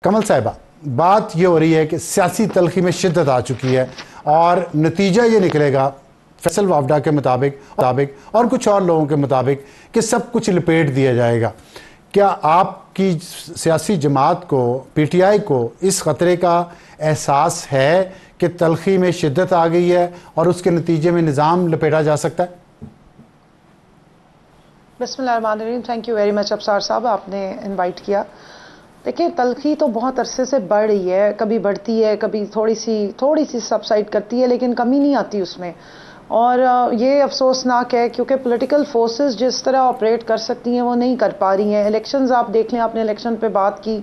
कमल साहिबा, बात ये हो रही है कि सियासी तलखी में शिद्दत आ चुकी है और नतीजा ये निकलेगा फैसल वावडा के मुताबिक और कुछ और लोगों के मुताबिक कि सब कुछ लपेट दिया जाएगा। क्या आपकी सियासी जमात को, पीटीआई को इस ख़तरे का एहसास है कि तलखी में शिद्दत आ गई है और उसके नतीजे में निज़ाम लपेटा जा सकता है? बिस्मिल्लाहिर्रहमानिर्रहीम। Thank you very much Afsar साहब, आपने इनवाइट किया। देखिए, तलखी तो बहुत अरसे से बढ़ रही है, कभी बढ़ती है, कभी थोड़ी सी सबसाइड करती है, लेकिन कमी नहीं आती उसमें। और ये अफसोसनाक है क्योंकि पॉलिटिकल फोर्सेस जिस तरह ऑपरेट कर सकती हैं वो नहीं कर पा रही हैं। इलेक्शंस आप देख लें, आपने इलेक्शन पे बात की,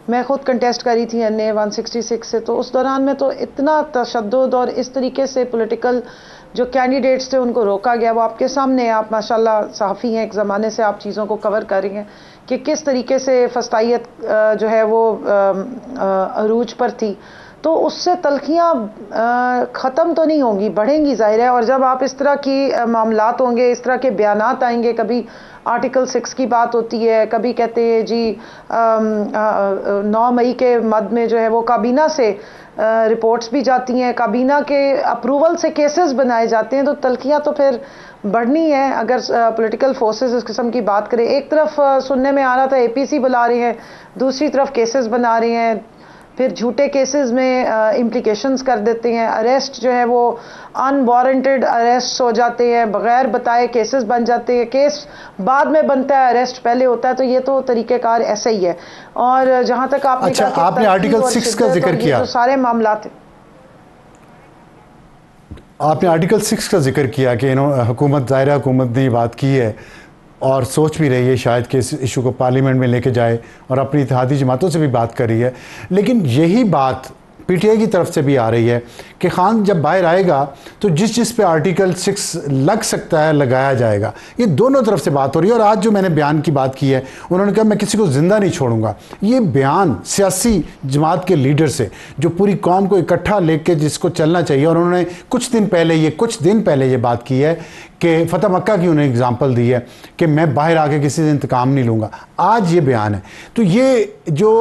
मैं खुद कंटेस्ट करी थी NA 166 से, तो उस दौरान में तो इतना तशद्दुद और इस तरीके से पॉलिटिकल जो कैंडिडेट्स थे उनको रोका गया। वो आपके सामने, आप माशाल्लाह सहाफ़ी हैं, एक ज़माने से आप चीज़ों को कवर कर रही हैं कि किस तरीके से फस्तायत जो है वो अरूज पर थी। तो उससे तलखियाँ ख़त्म तो नहीं होंगी, बढ़ेंगी ज़ाहिर है। और जब आप इस तरह की मामलात होंगे, इस तरह के बयानात आएंगे, कभी आर्टिकल 6 की बात होती है, कभी कहते हैं जी 9 मई के मद में जो है वो काबीना से रिपोर्ट्स भी जाती हैं, काबीना के अप्रूवल से केसेस बनाए जाते हैं, तो तलखियाँ तो फिर बढ़नी है। अगर पॉलिटिकल फोर्सेस इस किस्म की बात करें, एक तरफ सुनने में आ रहा था APC बुला रहे हैं, दूसरी तरफ केसेस बना रहे हैं, फिर झूठे केसेस में इम्प्लिकेशंस कर देते हैं, अरेस्ट जो है वो अनवारंटेड अरेस्ट हो जाते हैं, बगैर बताए केसेस बन जाते हैं, केस बाद में बनता है, अरेस्ट पहले होता है। तो ये तो तरीक़ेकार ऐसे ही है। और जहां तक आपने अच्छा, आपने आर्टिकल 6 का जिक्र किया, तो सारे मामला आपने आर्टिकल 6 का जिक्र किया कि हुकूमत, ज़ाहिर हुकूमत ने बात की है और सोच भी रही है शायद कि इस इशू को पार्लियामेंट में लेके जाए और अपनी इत्तेहादी जमातों से भी बात कर रही है। लेकिन यही बात पीटीआई की तरफ से भी आ रही है कि खान जब बाहर आएगा तो जिस पे आर्टिकल 6 लग सकता है लगाया जाएगा। ये दोनों तरफ से बात हो रही है। और आज जो मैंने बयान की बात की है, उन्होंने कहा मैं किसी को ज़िंदा नहीं छोड़ूंगा। ये बयान सियासी जमात के लीडर से, जो पूरी कौम को इकट्ठा लेके जिसको चलना चाहिए, और उन्होंने कुछ दिन पहले ये बात की है कि फतेह मक्का की उन्हें एग्जाम्पल दी है कि मैं बाहर आके किसी से इंतकाम नहीं लूँगा। आज ये बयान है। तो ये जो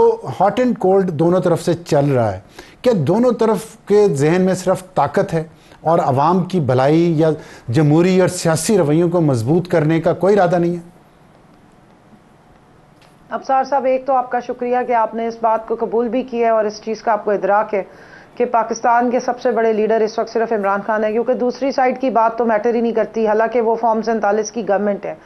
हॉट एंड कोल्ड दोनों तरफ से चल रहा है, क्या दोनों तरफ के जहन में सिर्फ ताकत है और आवाम की भलाई या जमहूरी और सियासी रवैयों को मजबूत करने का कोई इरादा नहीं है? अफसार साहब, एक तो आपका शुक्रिया कि आपने इस बात को कबूल भी किया है और इस चीज़ का आपको इदराक है कि पाकिस्तान के सबसे बड़े लीडर इस वक्त सिर्फ इमरान खान है, क्योंकि दूसरी साइड की बात तो मैटर ही नहीं करती। हालांकि वो फॉर्म 47 की गवर्नमेंट है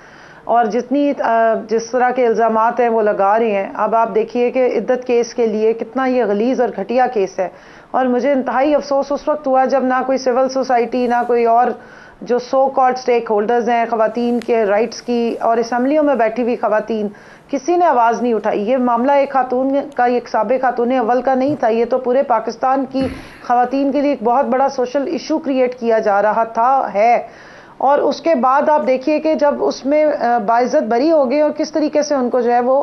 और जिस तरह के इल्ज़ामात हैं वो लगा रहे हैं। अब आप देखिए कि इद्दत केस के लिए कितना ये गलीज़ और घटिया केस है। और मुझे इंतहाई अफसोस उस वक्त हुआ जब ना कोई सिविल सोसाइटी, ना कोई और जो सो कॉल्ड स्टेक होल्डर्स हैं ख़वातीन के राइट्स की और असम्बलियों में बैठी हुई ख़वातीन, किसी ने आवाज़ नहीं उठाई। ये मामला एक खातून का, एक साबिक़ खातून अव्वल का नहीं था, ये तो पूरे पाकिस्तान की ख़वातीन के लिए एक बहुत बड़ा सोशल इशू क्रिएट किया जा रहा था है। और उसके बाद आप देखिए कि जब उसमें बाइज्जत बरी हो गई और किस तरीके से उनको जो है वो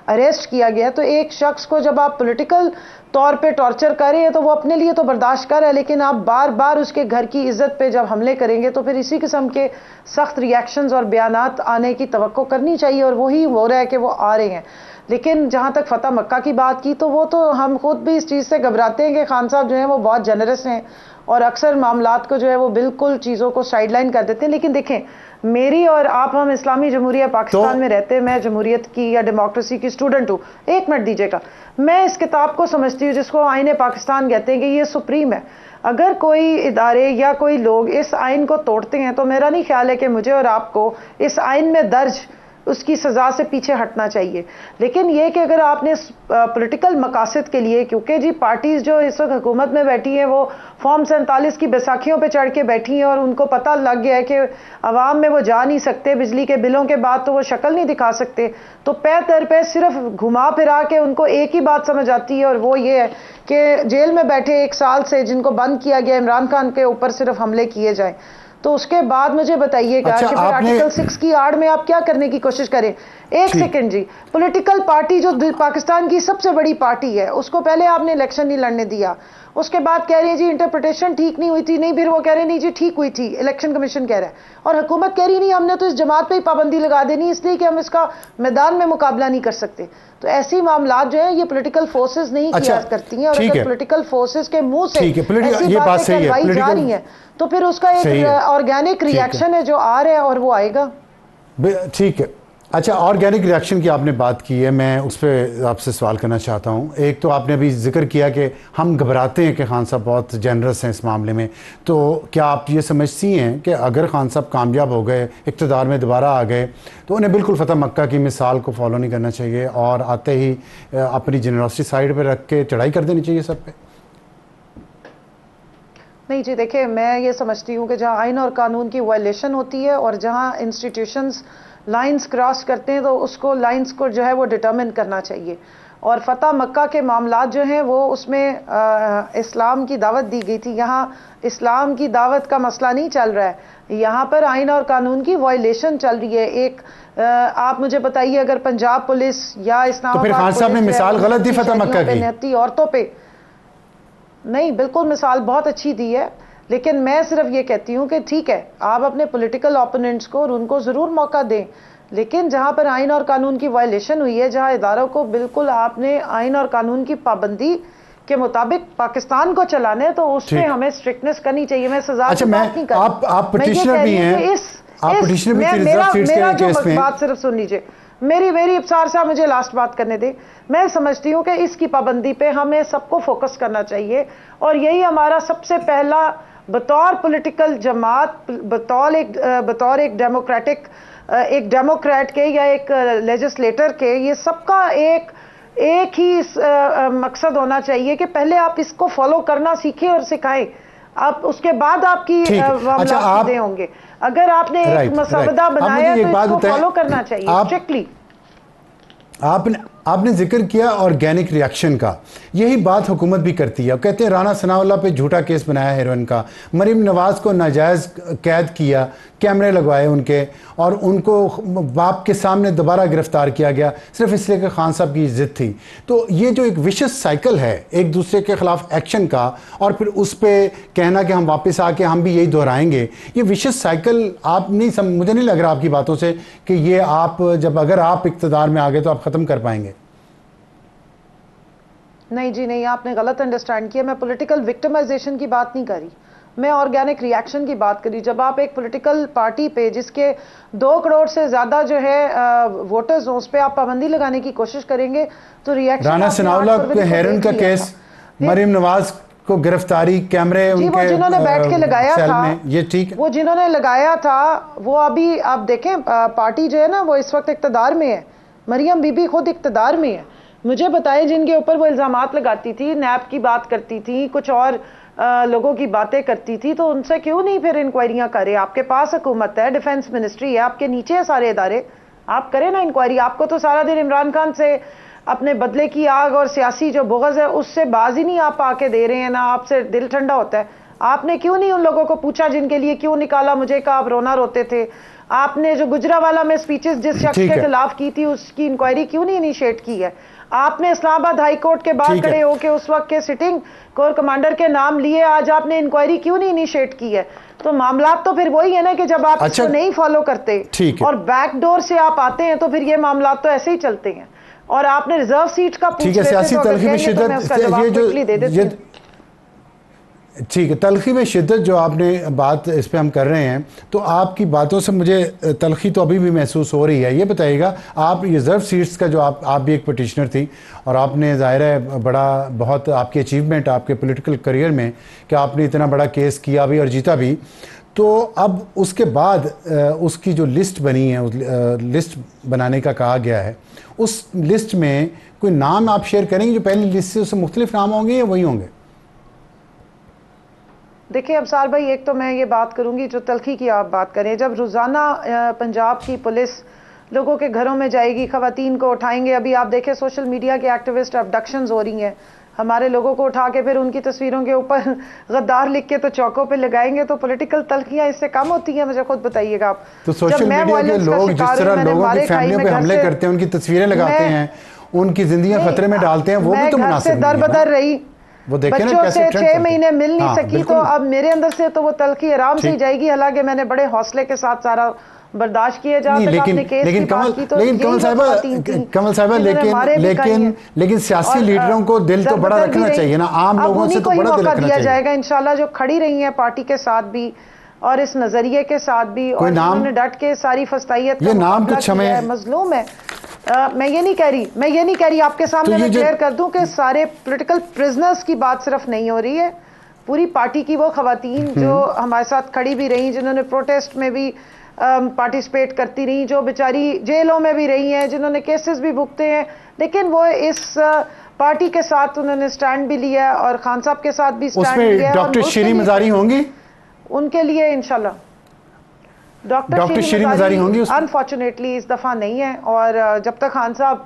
अरेस्ट किया गया। तो एक शख्स को जब आप पॉलिटिकल तौर पे टॉर्चर कर रहे हैं तो वो अपने लिए तो बर्दाश्त कर रहा है, लेकिन आप बार बार उसके घर की इज्जत पे जब हमले करेंगे तो फिर इसी किस्म के सख्त रिएक्शंस और बयानात आने की तवक्को करनी चाहिए, और वही हो रहा है कि वो आ रहे हैं। लेकिन जहाँ तक फतेह मक्का की बात की, तो वो तो हम खुद भी इस चीज़ से घबराते हैं कि खान साहब जो है वो बहुत जनरस हैं और अक्सर मामलात को जो है वो बिल्कुल चीज़ों को साइडलाइन कर देते हैं। लेकिन देखें, मेरी और आप, हम इस्लामी जमहूरिया पाकिस्तान में रहते हैं, मैं जमहूरियत की या डेमोक्रेसी की स्टूडेंट हूँ। एक मिनट दीजिएगा, मैं इस किताब को समझती हूँ जिसको आईन पाकिस्तान कहते हैं कि ये सुप्रीम है। अगर कोई इदारे या कोई लोग इस आइन को तोड़ते हैं तो मेरा नहीं ख्याल है कि मुझे और आपको इस आइन में दर्ज उसकी सज़ा से पीछे हटना चाहिए। लेकिन यह कि अगर आपने पॉलिटिकल मकासद के लिए, क्योंकि जी पार्टीज जो इस वक्त हुकूमत में बैठी हैं वो फॉर्म 47 की बैसाखियों पे चढ़ के बैठी हैं और उनको पता लग गया है कि अवाम में वो जा नहीं सकते, बिजली के बिलों के बाद तो वो शक्ल नहीं दिखा सकते, तो पैर दर पैर सिर्फ घुमा फिरा के उनको एक ही बात समझ आती है, और वो ये है कि जेल में बैठे 1 साल से जिनको बंद किया गया, इमरान खान के ऊपर सिर्फ हमले किए जाएं। तो उसके बाद मुझे बताइएगा कि फिर आर्टिकल 6 की आड़ में आप क्या करने की कोशिश करें। एक सेकंड जी, पॉलिटिकल पार्टी जो पाकिस्तान की सबसे बड़ी पार्टी है उसको पहले आपने इलेक्शन नहीं लड़ने दिया, उसके बाद कह रहे हैं जी इंटरप्रिटेशन ठीक नहीं हुई थी, नहीं फिर वो कह रहे हैं नहीं जी ठीक हुई थी, इलेक्शन कमीशन कह रहा है, और हुकूमत कह रही नहीं हमने तो इस जमात पे ही पाबंदी लगा देनी इसलिए कि हम इसका मैदान में मुकाबला नहीं कर सकते। तो तो ऐसी मामलात जो है ये पॉलिटिकल फोर्सेस नहीं किया करती हैं, और अगर पॉलिटिकल फोर्सेस के मुंह से ऐसी बातें करवाई जा रही हैं तो फिर उसका एक ऑर्गेनिक रिएक्शन है जो आ रहा है और वो आएगा। ठीक है। अच्छा, ऑर्गेनिक रिएक्शन की आपने बात की है, मैं उस पर आपसे सवाल करना चाहता हूँ। एक तो आपने अभी जिक्र किया कि हम घबराते हैं कि खान साहब बहुत जेनरस हैं इस मामले में, तो क्या आप ये समझती हैं कि अगर खान साहब कामयाब हो गए, इक़्तिदार में दोबारा आ गए, तो उन्हें बिल्कुल फतह मक्का की मिसाल को फॉलो नहीं करना चाहिए और आते ही अपनी जेनरसिटी साइड पर रख के चढ़ाई कर देनी चाहिए सब पे? नहीं जी, देखिए मैं ये समझती हूँ कि जहाँ आइन और कानून की वायलेशन होती है और जहाँ इंस्टीट्यूशंस लाइंस क्रॉस करते हैं तो उसको लाइंस को जो है वो डिटरमिन करना चाहिए। और फतह मक्का के मामलात जो हैं वो उसमें इस्लाम की दावत दी गई थी, यहाँ इस्लाम की दावत का मसला नहीं चल रहा है, यहाँ पर आइन और कानून की वायलेशन चल रही है। एक आप मुझे बताइए, अगर पंजाब पुलिस या इस्लामाबाद, तो फिर खान साहब ने मिसाल गलत दी फतह मक्का की, औरतों पे नहीं, बिल्कुल मिसाल बहुत अच्छी दी है, लेकिन मैं सिर्फ ये कहती हूँ कि ठीक है आप अपने पॉलिटिकल ओपोनेंट्स को और उनको ज़रूर मौका दें, लेकिन जहाँ पर आइन और कानून की वायलेशन हुई है, जहाँ इदारों को बिल्कुल आपने आइन और कानून की पाबंदी के मुताबिक पाकिस्तान को चलाने, तो उस पर हमें स्ट्रिक्टनेस करनी चाहिए। मैं सजा की बात नहीं कर रही, आप पिटिशनर भी हैं, आप पिटिशनर भी थी रिजर्व सीट्स के केस में। बात सिर्फ सुन लीजिए मेरी इफ्तार साहब, मुझे लास्ट बात करने दे। मैं समझती हूँ कि इसकी पाबंदी पे हमें सबको फोकस करना चाहिए, और यही हमारा सबसे पहला बतौर पॉलिटिकल जमात, बतौर एक डेमोक्रेट के या एक लेजिस्लेटर के, ये सबका एक ही मकसद होना चाहिए कि पहले आप इसको फॉलो करना सीखें और सिखाएं, आप उसके बाद आपकी मामले होंगे। अगर आपने एक मसवदा बनाया तो इसको फॉलो करना चाहिए स्ट्रिक्टली। आपने जिक्र किया ऑर्गेनिक रिएक्शन का, यही बात हुकूमत भी करती है। कहते हैं राना सनाउल्लाह पे झूठा केस बनाया हेरोइन का, मरीम नवाज़ को नाजायज़ कैद किया, कैमरे लगवाए उनके, और उनको बाप के सामने दोबारा गिरफ्तार किया गया सिर्फ इसलिए कि खान साहब की ज़िद थी। तो ये जो एक विशस साइकिल है एक दूसरे के ख़िलाफ़ एक्शन का, और फिर उस पर कहना कि हम वापस आके हम भी यही दोहराएंगे, ये विशस साइकिल आप नहीं मुझे नहीं लग रहा आपकी बातों से कि ये आप जब अगर आप इक़्तिदार में आ गए तो आप ख़त्म कर पाएंगे। नहीं जी नहीं, आपने गलत अंडरस्टैंड किया। मैं पॉलिटिकल विक्टिमाइजेशन की बात नहीं करी, मैं ऑर्गेनिक रिएक्शन की बात करी। जब आप एक पॉलिटिकल पार्टी पे जिसके 2 करोड़ से ज्यादा जो है वोटर्स हो, उस पर आप पाबंदी लगाने की कोशिश करेंगे तो रिएक्शन। राना सनाउल्लाह के हेरोइन का केस, मरीम नवाज को गिरफ्तारी, कैमरे उनके वो जिन्होंने बैठ के लगाया था, ये ठीक है, वो जिन्होंने लगाया था वो अभी आप देखें पार्टी जो है ना वो इस वक्त इक़्तिदार में है, मरियम बीबी खुद इक़्तिदार में है। मुझे बताएं जिनके ऊपर वो इल्ज़ामात लगाती थी, नैब की बात करती थी, कुछ और लोगों की बातें करती थी, तो उनसे क्यों नहीं फिर इंक्वायरियां करें? आपके पास हुकूमत है, डिफेंस मिनिस्ट्री है, आपके नीचे है सारे इदारे, आप करें ना इंक्वायरी। आपको तो सारा दिन इमरान खान से अपने बदले की आग और सियासी जो बुग़्ज़ है उससे बाज ही नहीं आप आके दे रहे हैं, ना आपसे दिल ठंडा होता है। आपने क्यों नहीं उन लोगों को पूछा जिनके लिए क्यों निकाला? मुझे कहा आप रोना रोते थे। आपने जो गुजरावाला में स्पीचेस जिस शख्स के खिलाफ की थी उसकी इंक्वायरी क्यों नहीं इनिशिएट की है? आपने इस्लामाबाद हाई कोर्ट के बाद खड़े होकर उस वक्त के सिटिंग कोर कमांडर के नाम लिए, आज आपने इंक्वायरी क्यों नहीं इनिशिएट की है? तो मामला तो फिर वही है ना कि जब आप इसको नहीं फॉलो करते और बैकडोर से आप आते हैं तो फिर ये मामला तो ऐसे ही चलते हैं। और आपने रिजर्व सीट का पूछ ठीक है, तलखी में शिद्दत जो आपने बात इस पे हम कर रहे हैं, तो आपकी बातों से मुझे तलखी तो अभी भी महसूस हो रही है। ये बताइएगा, आप रिजर्व सीट्स का जो आप भी एक पटिशनर थी और आपने ज़ाहिर है बड़ा बहुत आपकी अचीवमेंट आपके पॉलिटिकल करियर में कि आपने इतना बड़ा केस किया भी और जीता भी, तो अब उसके बाद उसकी जो लिस्ट बनी है, उस लिस्ट बनाने का कहा गया है, उस लिस्ट में कोई नाम आप शेयर करेंगे जो पहली लिस्ट से उससे मुख्तलिफ नाम होंगे या वही होंगे? देखिए अबसार भाई, एक तो मैं ये बात करूंगी जो तलखी की आप बात करें, जब रोज़ाना पंजाब की पुलिस लोगों के घरों में जाएगी, खवातीन को उठाएंगे, अभी आप देखें सोशल मीडिया के एक्टिविस्ट अबडक्शंस हो रही हैं, हमारे लोगों को उठा के फिर उनकी तस्वीरों के ऊपर गद्दार लिख के तो चौकों पे लगाएंगे, तो पॉलिटिकल तलखियां इससे कम होती हैं? मुझे खुद बताइएगा आप। तो सोशल मीडिया के लोग जिस तरह लोगों की फैमिलियों पे हमले करते हैं, उनकी तस्वीरें लगाते हैं, उनकी जिंदगी खतरे में डालते हैं, वो भी तो मुनासिब नहीं है। दर बदर रही, वो बच्चों से 6 महीने मिल नहीं सकी, तो अब मेरे अंदर से तो वो तलखी आराम से ही जाएगी। हालांकि मैंने बड़े हौसले के साथ सारा बर्दाश्त किए जा नहीं, तक लेकिन आपने केस लेकिन की बात कमल की तो लेकिन कमल साहिबा लेकिन सियासी लीडरों को दिल तो बड़ा रखना चाहिए ना, आम लोगों से तो बड़ा दिल रखना चाहिए। जाएगा इंशाल्लाह, जो खड़ी रही हैं पार्टी के साथ भी और इस नजरिए के साथ भी, और उन्होंने डट के सारी फस्तायत ये नाम कुछ हमें मजलूम है। मैं ये नहीं कह रही आपके सामने मैं क्लियर कर दूं कि सारे पॉलिटिकल प्रिजनर्स की बात सिर्फ नहीं हो रही है, पूरी पार्टी की वो खवातीन जो हमारे साथ खड़ी भी रही, जिन्होंने प्रोटेस्ट में भी पार्टिसिपेट करती रही, जो बेचारी जेलों में भी रही हैं, जिन्होंने केसेस भी भुगते हैं, लेकिन वो इस पार्टी के साथ उन्होंने स्टैंड भी लिया और खान साहब के साथ भी स्टैंड लिया। डॉक्टर शीरीन मज़ारी होंगी उनके लिए इंशाल्लाह। डॉक्टर शीरीन मज़ारी होंगी अनफॉर्चुनेटली इस दफ़ा नहीं है, और जब तक खान साहब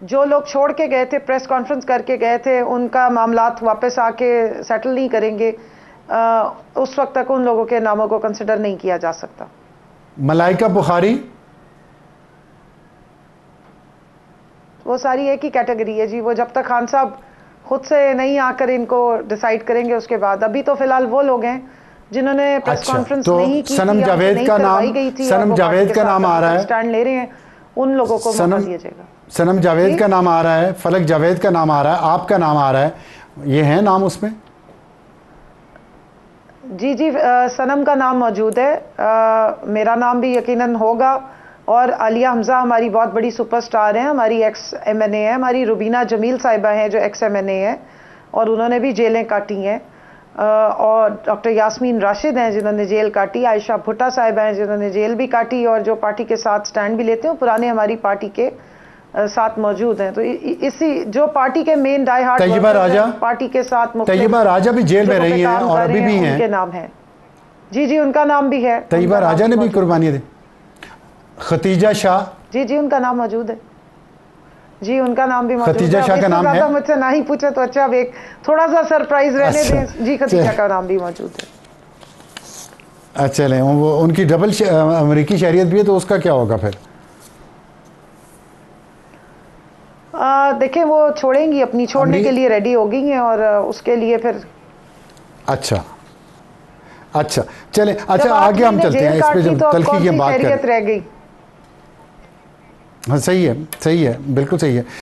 जो लोग छोड़ के गए थे, प्रेस कॉन्फ्रेंस करके गए थे, उनका मामलात वापस आके सेटल नहीं करेंगे, उस वक्त तक उन लोगों के नामों को कंसिडर नहीं किया जा सकता। मलाइका बुखारी वो सारी एक ही कैटेगरी है जी, वो जब तक खान साहब खुद से नहीं आकर इनको डिसाइड करेंगे उसके बाद। अभी तो फिलहाल वो लोग हैं जिन्होंने प्रेस कॉन्फ्रेंस नहीं की, सनम जावेद का नाम, सनम जावेद का नाम आ रहा है, स्टैंड ले रहे हैं, उन लोगों को मौका दिया जाएगा। सनम जावेद का नाम आ रहा है, फलक जावेद का नाम आ रहा है, आपका नाम आ रहा है, ये है नाम उसमें? जी सनम का नाम मौजूद है, मेरा नाम भी यकीनन होगा, और आलिया हमजा हमारी बहुत बड़ी सुपरस्टार हैं, हमारी एक्स MNA है, हमारी रुबीना जमील साहिबा हैं जो एक्स MNA है और उन्होंने भी जेलें काटी हैं, और डॉक्टर यास्मीन राशिद हैं जिन्होंने जेल काटी, आयशा भुट्टा साहिबा हैं जिन्होंने जेल भी काटी, और जो पार्टी के साथ स्टैंड भी लेते हैं पुराने हमारी पार्टी के साथ मौजूद हैं। तो इसी जो पार्टी के मेन डाई हार्ट तैयबा राजा पार्टी के साथ, तैयबा राजा भी जेल में रही हैं और अभी भी हैं, उनके नाम है जी उनका नाम भी है, तैयबा राजा ने भी कुर्बानी दी। खतीजा शाह जी उनका नाम मौजूद है जी, उनका नाम भी मौजूद है। खतीजा शाह का नाम है, मुझसे ना ही पूछे तो अच्छा, अब एक थोड़ा सा सरप्राइज रहने दें जी, खतीजा का नाम भी मौजूद है। अच्छा चलें, वो उनकी डबल अमेरिकी शहरियत भी है तो उसका क्या होगा फिर? देखें वो छोड़ेंगी, अपनी छोड़ने के लिए रेडी हो गई हैं, और उसके लिए फिर अच्छा चले, अच्छा आगे हम चलते हैं, इस पे जब तलखी की बात करें। रह गई। हाँ सही है, बिल्कुल सही है।